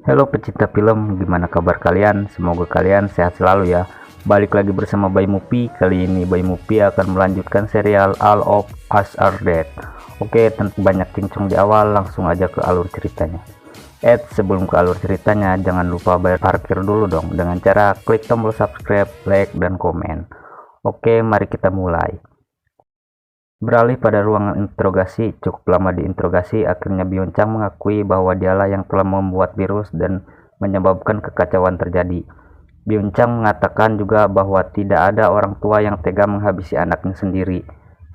Halo pecinta film, gimana kabar kalian? Semoga kalian sehat selalu ya. Balik lagi bersama Bay Mupi. Kali ini Bay Mupi akan melanjutkan serial All of Us Are Dead. Oke, tanpa banyak cincong di awal, langsung aja ke alur ceritanya. Sebelum ke alur ceritanya, jangan lupa bayar parkir dulu dong dengan cara klik tombol subscribe, like, dan komen. Oke, mari kita mulai. Beralih pada ruangan interogasi, cukup lama diinterogasi, akhirnya Byeoncang mengakui bahwa dialah yang telah membuat virus dan menyebabkan kekacauan terjadi. Byeoncang mengatakan juga bahwa tidak ada orang tua yang tega menghabisi anaknya sendiri.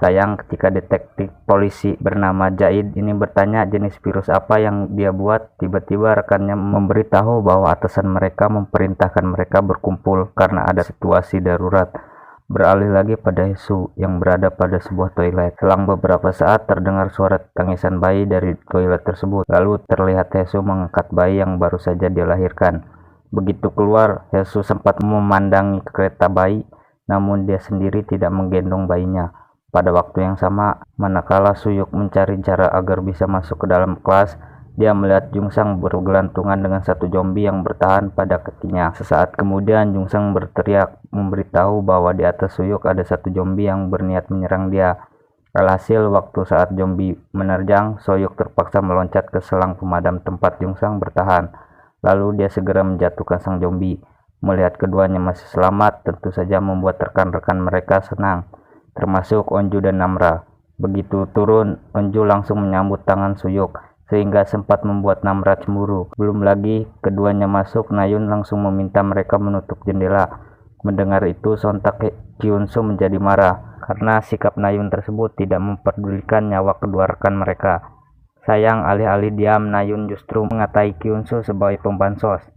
Sayang ketika detektif polisi bernama Jaid ini bertanya jenis virus apa yang dia buat, tiba-tiba rekannya memberitahu bahwa atasan mereka memerintahkan mereka berkumpul karena ada situasi darurat. Beralih lagi pada Hesu yang berada pada sebuah toilet. Selang beberapa saat terdengar suara tangisan bayi dari toilet tersebut. Lalu terlihat Hesu mengangkat bayi yang baru saja dilahirkan. Begitu keluar, Hesu sempat memandangi kereta bayi, namun dia sendiri tidak menggendong bayinya. Pada waktu yang sama, manakala Suyuk mencari cara agar bisa masuk ke dalam kelas, dia melihat Jungsang bergelantungan dengan satu zombie yang bertahan pada kakinya. Sesaat kemudian Jungsang berteriak memberitahu bahwa di atas Suyuk ada satu zombie yang berniat menyerang dia. Alhasil waktu saat zombie menerjang, Soyuk terpaksa meloncat ke selang pemadam tempat Jungsang bertahan. Lalu dia segera menjatuhkan sang zombie. Melihat keduanya masih selamat, tentu saja membuat rekan-rekan mereka senang, termasuk Onju dan Namra. Begitu turun, Onju langsung menyambut tangan Suyuk, sehingga sempat membuat Namra cemburu. Belum lagi keduanya masuk, Nayun langsung meminta mereka menutup jendela. Mendengar itu, sontak Kyunsu menjadi marah karena sikap Nayun tersebut tidak memperdulikan nyawa kedua rekan mereka. Sayang, alih-alih diam, Nayun justru mengatai Kyunsu sebagai pembansos,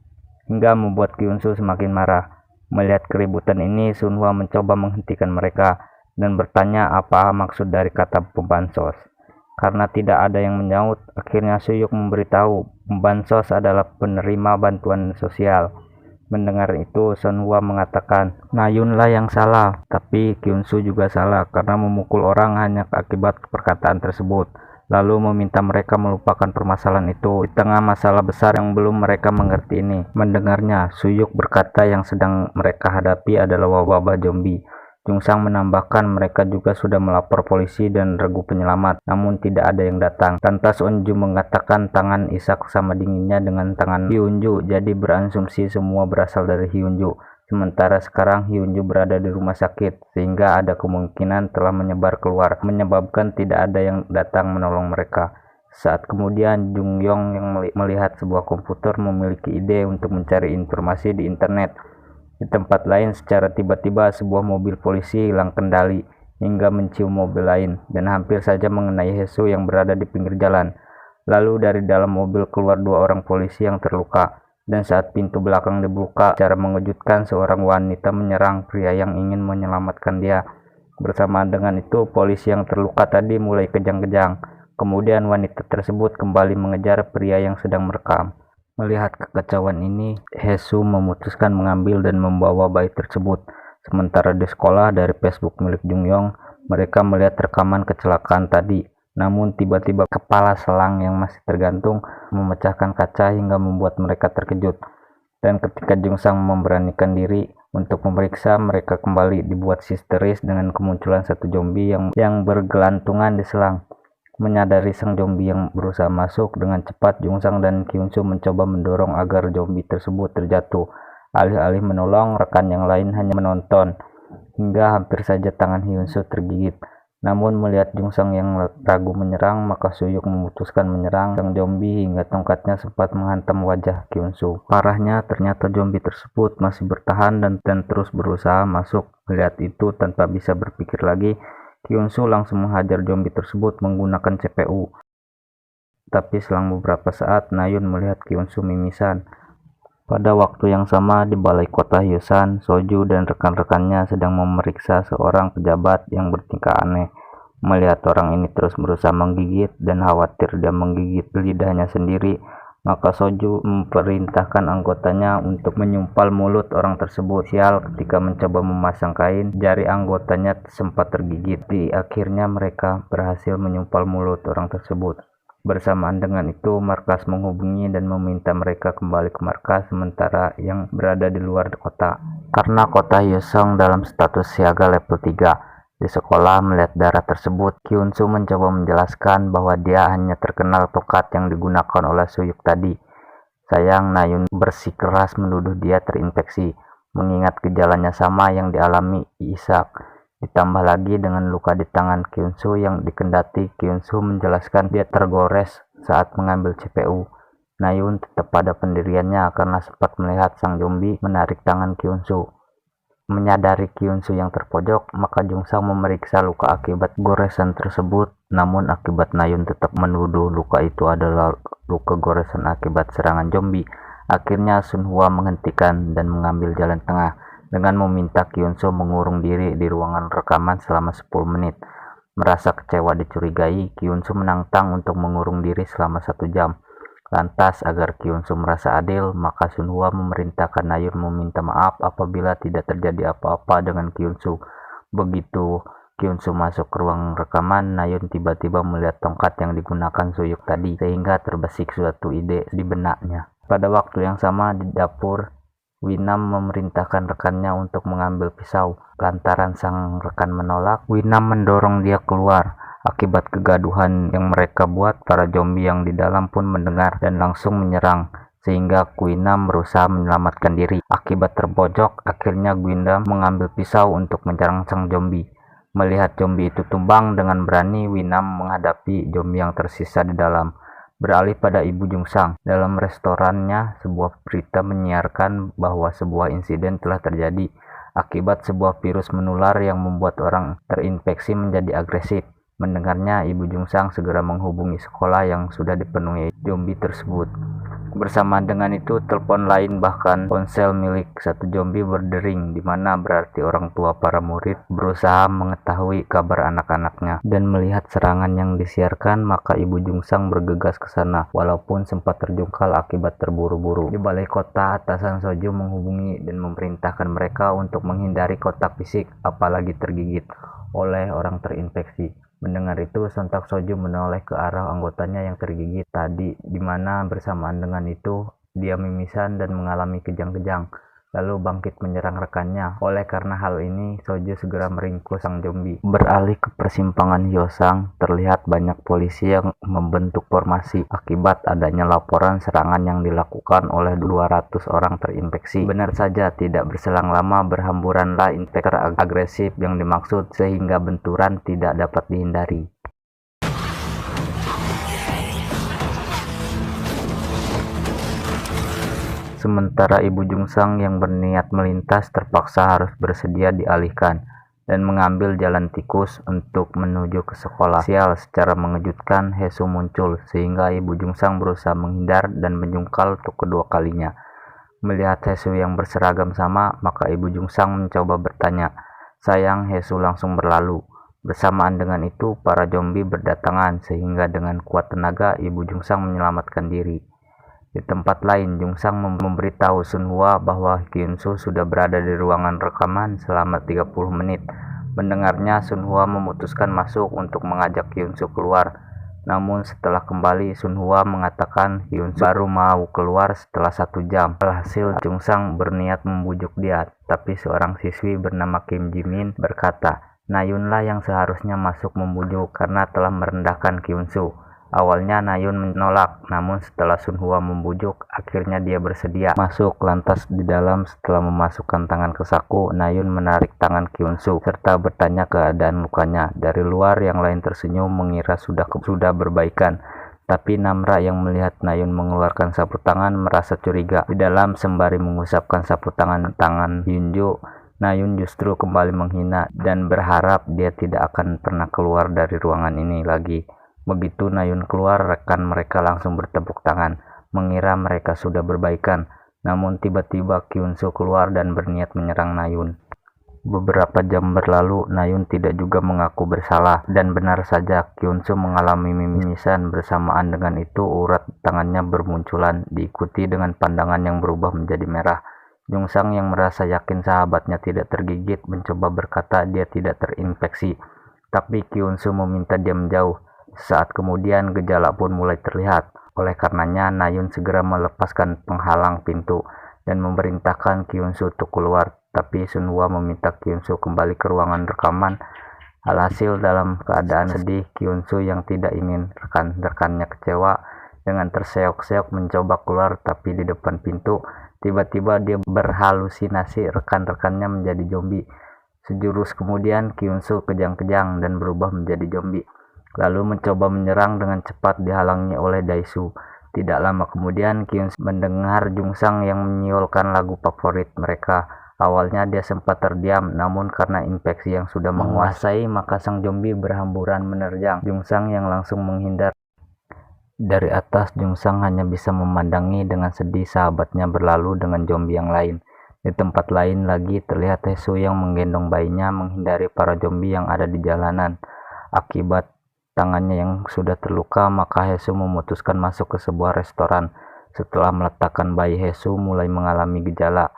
hingga membuat Kyunsu semakin marah. Melihat keributan ini, Sunhwa mencoba menghentikan mereka dan bertanya apa maksud dari kata pembansos. Karena tidak ada yang menyaut, akhirnya Suyuk memberitahu pembansos adalah penerima bantuan sosial. Mendengar itu, Sunhwa mengatakan, Nayunlah yang salah, tapi Kyunsu juga salah karena memukul orang hanya akibat perkataan tersebut. Lalu meminta mereka melupakan permasalahan itu di tengah masalah besar yang belum mereka mengerti ini. Mendengarnya, Suyuk berkata yang sedang mereka hadapi adalah wabah zombie. Jungsang menambahkan mereka juga sudah melapor polisi dan regu penyelamat, namun tidak ada yang datang. Lantas Onju mengatakan tangan Isak sama dinginnya dengan tangan Hyunju, jadi berasumsi semua berasal dari Hyunju. Sementara sekarang Hyunju berada di rumah sakit, sehingga ada kemungkinan telah menyebar keluar, menyebabkan tidak ada yang datang menolong mereka. Saat kemudian Jung Yong yang melihat sebuah komputer memiliki ide untuk mencari informasi di internet. Di tempat lain, secara tiba-tiba sebuah mobil polisi hilang kendali hingga mencium mobil lain dan hampir saja mengenai Hesu yang berada di pinggir jalan. Lalu dari dalam mobil keluar dua orang polisi yang terluka. Dan saat pintu belakang dibuka, secara mengejutkan seorang wanita menyerang pria yang ingin menyelamatkan dia. Bersamaan dengan itu, polisi yang terluka tadi mulai kejang-kejang. Kemudian wanita tersebut kembali mengejar pria yang sedang merekam. Melihat kekacauan ini, Hesu memutuskan mengambil dan membawa bayi tersebut. Sementara di sekolah, dari Facebook milik Jung Yong, mereka melihat rekaman kecelakaan tadi. Namun tiba-tiba kepala selang yang masih tergantung memecahkan kaca hingga membuat mereka terkejut. Dan ketika Jungsang memberanikan diri untuk memeriksa, mereka kembali dibuat histeris dengan kemunculan satu zombie yang bergelantungan di selang. Menyadari sang zombie yang berusaha masuk dengan cepat, Jungsang dan Kyunsu mencoba mendorong agar zombie tersebut terjatuh. Alih-alih menolong, rekan yang lain hanya menonton, hingga hampir saja tangan Hyunsu tergigit. Namun melihat Jungsang yang ragu menyerang, maka Suyuk memutuskan menyerang sang zombie hingga tongkatnya sempat menghantam wajah Kyunsu. Parahnya, ternyata zombie tersebut masih bertahan dan terus berusaha masuk. Melihat itu, tanpa bisa berpikir lagi, Kyunsu langsung menghajar zombie tersebut menggunakan CPU. Tapi selang beberapa saat, Nayun melihat Kyunsu mimisan. Pada waktu yang sama di balai kota Hyosan, Soju dan rekan-rekannya sedang memeriksa seorang pejabat yang bertingkah aneh. Melihat orang ini terus berusaha menggigit dan khawatir dia menggigit lidahnya sendiri, maka Soju memerintahkan anggotanya untuk menyumpal mulut orang tersebut. Sial, ketika mencoba memasang kain, jari anggotanya sempat tergigit. Akhirnya mereka berhasil menyumpal mulut orang tersebut. Bersamaan dengan itu, markas menghubungi dan meminta mereka kembali ke markas sementara yang berada di luar kota. Karena kota Hyeoseong dalam status siaga level 3. Di sekolah melihat darah tersebut, Kyunsu mencoba menjelaskan bahwa dia hanya terkenal tongkat yang digunakan oleh Suyuk tadi. Sayang, Nayun bersikeras menuduh dia terinfeksi, mengingat gejalanya sama yang dialami Isak. Ditambah lagi dengan luka di tangan Kyunsu yang dikendati, Kyunsu menjelaskan dia tergores saat mengambil CPU. Nayun tetap pada pendiriannya karena sempat melihat sang zombie menarik tangan Kyunsu. Menyadari Kyunsu yang terpojok, maka Jungsang memeriksa luka akibat goresan tersebut. Namun akibat Nayun tetap menuduh luka itu adalah luka goresan akibat serangan zombie. Akhirnya Sunhwa menghentikan dan mengambil jalan tengah dengan meminta Kyunsu mengurung diri di ruangan rekaman selama 10 menit. Merasa kecewa dicurigai, Kyunsu menantang untuk mengurung diri selama 1 jam. Lantas, agar Kyunsu merasa adil, maka Sunhwa memerintahkan Nayun meminta maaf apabila tidak terjadi apa-apa dengan Kyunsu. Begitu Kyunsu masuk ke ruang rekaman, Nayun tiba-tiba melihat tongkat yang digunakan Suyuk tadi, sehingga terbesit suatu ide di benaknya. Pada waktu yang sama di dapur, Winam memerintahkan rekannya untuk mengambil pisau. Lantaran sang rekan menolak, Winam mendorong dia keluar. Akibat kegaduhan yang mereka buat, para zombie yang di dalam pun mendengar dan langsung menyerang, sehingga Winam berusaha menyelamatkan diri. Akibat terpojok, akhirnya Winam mengambil pisau untuk menyerang sang zombie. Melihat zombie itu tumbang dengan berani, Winam menghadapi zombie yang tersisa di dalam. Beralih pada Ibu Jungsang, dalam restorannya sebuah berita menyiarkan bahwa sebuah insiden telah terjadi akibat sebuah virus menular yang membuat orang terinfeksi menjadi agresif. Mendengarnya, Ibu Jungsang segera menghubungi sekolah yang sudah dipenuhi zombie tersebut. Bersamaan dengan itu, telepon lain bahkan ponsel milik satu zombie berdering, di mana berarti orang tua para murid berusaha mengetahui kabar anak-anaknya. Dan melihat serangan yang disiarkan, maka Ibu Jungsang bergegas ke sana, walaupun sempat terjungkal akibat terburu-buru. Di balai kota, atasan Soju menghubungi dan memerintahkan mereka untuk menghindari kontak fisik, apalagi tergigit oleh orang terinfeksi. Mendengar itu, sontak Soju menoleh ke arah anggotanya yang tergigit tadi, di mana bersamaan dengan itu dia mimisan dan mengalami kejang-kejang, lalu bangkit menyerang rekannya. Oleh karena hal ini, Soju segera meringkus sang zombie. Beralih ke persimpangan Hyeoseong, terlihat banyak polisi yang membentuk formasi akibat adanya laporan serangan yang dilakukan oleh 200 orang terinfeksi. Benar saja, tidak berselang lama berhamburanlah infektor agresif yang dimaksud, sehingga benturan tidak dapat dihindari. Sementara Ibu Jungsang yang berniat melintas terpaksa harus bersedia dialihkan dan mengambil jalan tikus untuk menuju ke sekolah. Sial, secara mengejutkan Hesu muncul sehingga Ibu Jungsang berusaha menghindar dan menjungkal untuk kedua kalinya. Melihat Hesu yang berseragam sama, maka Ibu Jungsang mencoba bertanya. Sayang, Hesu langsung berlalu. Bersamaan dengan itu, para zombie berdatangan sehingga dengan kuat tenaga Ibu Jungsang menyelamatkan diri. Di tempat lain, Jungsang memberitahu Sunhwa bahwa Kyunsu sudah berada di ruangan rekaman selama 30 menit. Mendengarnya, Sunhwa memutuskan masuk untuk mengajak Kyunsu keluar. Namun setelah kembali, Sunhwa mengatakan Kyunsu baru mau keluar setelah 1 jam. Alhasil, Jungsang berniat membujuk dia, tapi seorang siswi bernama Kim Jimin berkata, Nayunlah yang seharusnya masuk membujuk karena telah merendahkan Kyunsu. Awalnya Nayun menolak, namun setelah Sunhwa membujuk, akhirnya dia bersedia masuk. Lantas di dalam, setelah memasukkan tangan ke saku, Nayun menarik tangan Kyunsu serta bertanya keadaan lukanya. Dari luar, yang lain tersenyum mengira sudah berbaikan. Tapi Namra yang melihat Nayun mengeluarkan sapu tangan merasa curiga. Di dalam, sembari mengusapkan sapu tangan Hyunju, Nayun justru kembali menghina dan berharap dia tidak akan pernah keluar dari ruangan ini lagi. Begitu Nayun keluar, rekan mereka langsung bertepuk tangan, mengira mereka sudah berbaikan. Namun tiba-tiba Kyunsu keluar dan berniat menyerang Nayun. Beberapa jam berlalu, Nayun tidak juga mengaku bersalah, dan benar saja Kyunsu mengalami mimisan. Bersamaan dengan itu, urat tangannya bermunculan, diikuti dengan pandangan yang berubah menjadi merah. Jungsang yang merasa yakin sahabatnya tidak tergigit, mencoba berkata dia tidak terinfeksi, tapi Kyunsu meminta dia menjauh. Saat kemudian gejala pun mulai terlihat. Oleh karenanya, Nayun segera melepaskan penghalang pintu dan memerintahkan Kyunsu untuk keluar. Tapi Sunhwa meminta Kyunsu kembali ke ruangan rekaman. Alhasil dalam keadaan sedih, Kyunsu yang tidak ingin rekan-rekannya kecewa dengan terseok-seok mencoba keluar, tapi di depan pintu tiba-tiba dia berhalusinasi rekan-rekannya menjadi zombie. Sejurus kemudian Kyunsu kejang-kejang dan berubah menjadi zombie, lalu mencoba menyerang dengan cepat dihalangi oleh Daesu. Tidak lama kemudian Kyunsu mendengar Jungsang yang menyiulkan lagu favorit mereka. Awalnya dia sempat terdiam, namun karena infeksi yang sudah menguasai, maka sang zombie berhamburan menerjang Jungsang yang langsung menghindar. Dari atas, Jungsang hanya bisa memandangi dengan sedih sahabatnya berlalu dengan zombie yang lain. Di tempat lain lagi terlihat Hesu yang menggendong bayinya menghindari para zombie yang ada di jalanan. Akibat tangannya yang sudah terluka, maka Hesu memutuskan masuk ke sebuah restoran. Setelah meletakkan bayi, Hesu mulai mengalami gejala.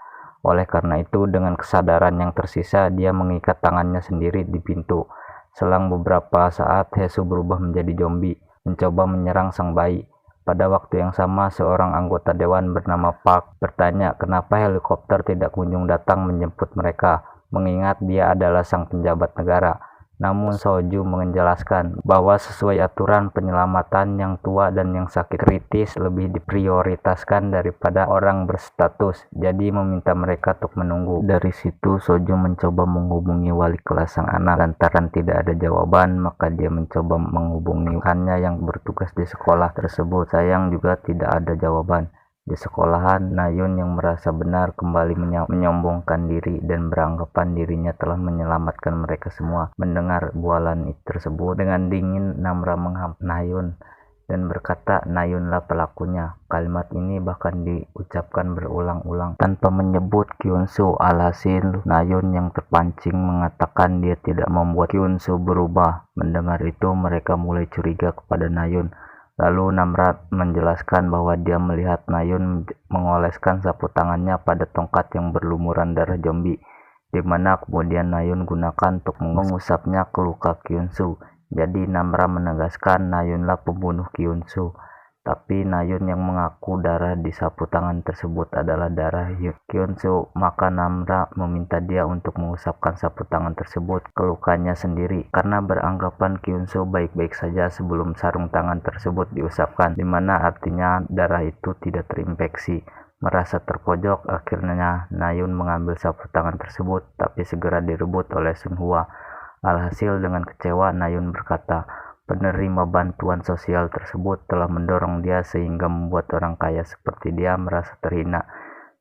Oleh karena itu, dengan kesadaran yang tersisa, dia mengikat tangannya sendiri di pintu. Selang beberapa saat, Hesu berubah menjadi zombie, mencoba menyerang sang bayi. Pada waktu yang sama, seorang anggota dewan bernama Park bertanya kenapa helikopter tidak kunjung datang menjemput mereka, mengingat dia adalah sang penjabat negara. Namun Soju menjelaskan bahwa sesuai aturan, penyelamatan yang tua dan yang sakit kritis lebih diprioritaskan daripada orang berstatus, jadi meminta mereka untuk menunggu. Dari situ Soju mencoba menghubungi wali kelas sang anak. Lantaran tidak ada jawaban, maka dia mencoba menghubungi rekannya yang bertugas di sekolah tersebut. Sayang juga tidak ada jawaban. Di sekolahan, Nayun yang merasa benar kembali menyombongkan diri dan beranggapan dirinya telah menyelamatkan mereka semua. Mendengar bualan tersebut, dengan dingin Namra menghampiri Nayun dan berkata Nayunlah pelakunya. Kalimat ini bahkan diucapkan berulang-ulang tanpa menyebut Kyunsu. Alhasil, Nayun yang terpancing mengatakan dia tidak membuat Kyunsu berubah. Mendengar itu, mereka mulai curiga kepada Nayun. Lalu Namra menjelaskan bahwa dia melihat Nayun mengoleskan sapu tangannya pada tongkat yang berlumuran darah zombie, di mana kemudian Nayun gunakan untuk mengusapnya ke luka Kyunsu. Jadi Namra menegaskan Nayunlah pembunuh Kyunsu. Tapi Nayun yang mengaku darah di sapu tangan tersebut adalah darah Kyunsu, maka Namra meminta dia untuk mengusapkan sapu tangan tersebut ke lukanya sendiri, karena beranggapan Kyunsu baik-baik saja sebelum sarung tangan tersebut diusapkan, dimana artinya darah itu tidak terinfeksi. Merasa terpojok, akhirnya Nayun mengambil sapu tangan tersebut, tapi segera direbut oleh Sunhwa. Alhasil dengan kecewa, Nayun berkata, penerima bantuan sosial tersebut telah mendorong dia sehingga membuat orang kaya seperti dia merasa terhina,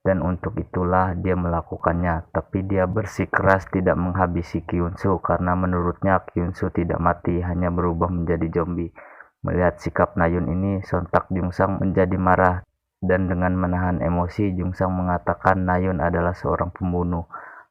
dan untuk itulah dia melakukannya. Tapi dia bersikeras tidak menghabisi Kyunsu karena menurutnya Kyunsu tidak mati, hanya berubah menjadi zombie. Melihat sikap Nayun ini, sontak Jungsang menjadi marah, dan dengan menahan emosi, Jungsang mengatakan Nayun adalah seorang pembunuh.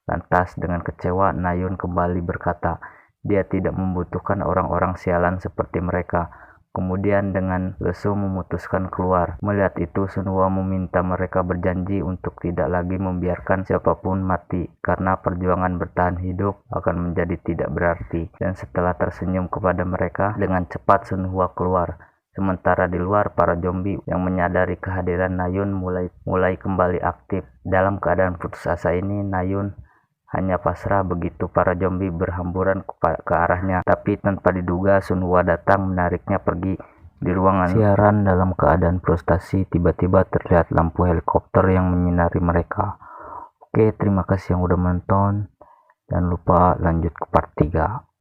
Lantas dengan kecewa, Nayun kembali berkata, dia tidak membutuhkan orang-orang sialan seperti mereka. Kemudian dengan lesu memutuskan keluar. Melihat itu, Sunhwa meminta mereka berjanji untuk tidak lagi membiarkan siapapun mati, karena perjuangan bertahan hidup akan menjadi tidak berarti. Dan setelah tersenyum kepada mereka, dengan cepat Sunhwa keluar. Sementara di luar, para zombie yang menyadari kehadiran Nayun mulai kembali aktif. Dalam keadaan putus asa ini, Nayun hanya pasrah begitu para zombie berhamburan ke arahnya, tapi tanpa diduga Sunhwa datang menariknya pergi. Di ruangan siaran dalam keadaan frustasi, tiba-tiba terlihat lampu helikopter yang menyinari mereka. Oke, terima kasih yang udah menonton. Jangan lupa lanjut ke part 3.